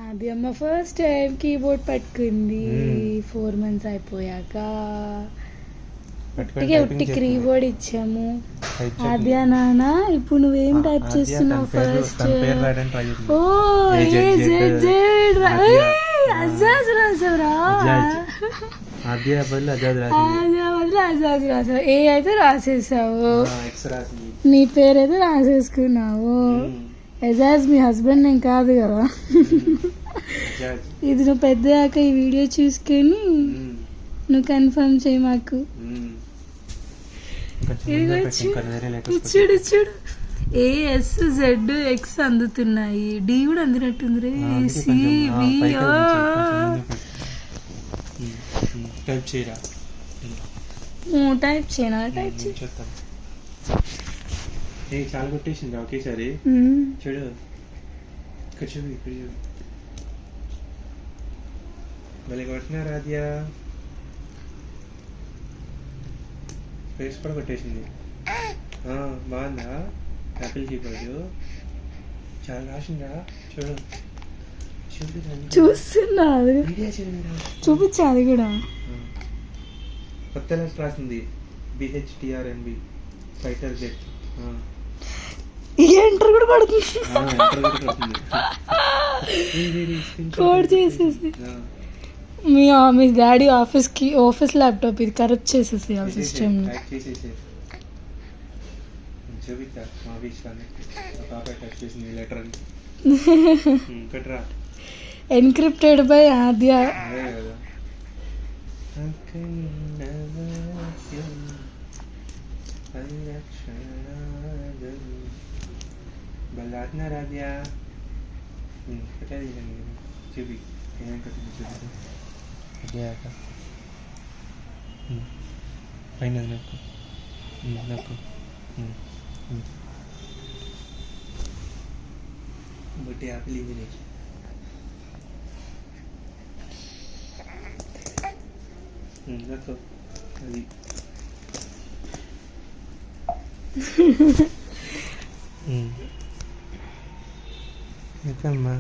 అది అమ్మ first time keyboard పట్టుకుంది 4 months అయిపోయాక. ఉట్టి కీబోర్డ్ ఇచ్చాము. ఆద్య నాన్న ఇప్పుడు నువ్వేం టైప్ చేస్తున్నావు ఫస్ట్? ఓ అజాజ్ రాసావురా. అజాజ్ రాసావు. ఏ అయితే రాసేసావు, నీ పేరైతే రాసేసుకున్నావు. ఎజాజ్ మీ హస్బెండ్ నేను కాదు కదా. ఇది నువ్వు పెద్దయాక ఈ వీడియో చూసుకొని నువ్వు కన్ఫర్మ్ చేయి మాకు. చూడు చూడు ASZX అందుతున్నాయి, డి కూడా అందినట్టుంది రే. టైప్ చేయనా? టైప్ చేస్తాను. చాలా కొట్టేసింది ఒకేసారి. చూడు ఇక్కడ చూడు ఇక్కడ చూడు మళ్ళీ కొట్టినారు. ఆద్య ఫేస్ కూడా కొట్టేసింది. బాగుందా యాపిల్ కీబోర్డు? చాలా రాసిందా? చూడు చూస్తున్నా, చూపించాలి కూడా. కొత్త లెస్ రాసింది BHTRNB ఫైటర్ జెట్. ఎంటర్ కూడా పడుతుంది. కోడ్ చేసేసి మీ డాడీ ఆఫీస్ ల్యాప్టాప్ ఇది కరెక్ట్ చేసేసి ఆ సిస్టమ్ ఎన్క్రిప్టెడ్ బై ఆద్య. రాధ్యా చూపి పైన నాకు నాకు బట్టి యాపిల్ ఇది నాకు అది ఎంతమ్మా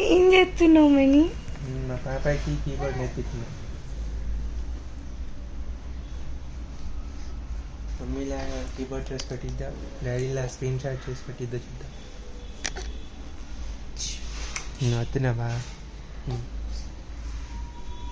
ఏం చేస్తున్నావు మని? మా పాపాకి కీబోర్డ్ నేర్పిస్తున్నా. మమ్మీలా కీబోర్డ్ చేసి పెట్టిద్దా, డాడీలా స్క్రీన్ షాట్ చేసి పెట్టిద్దా చూద్దాం. వస్తున్నావా?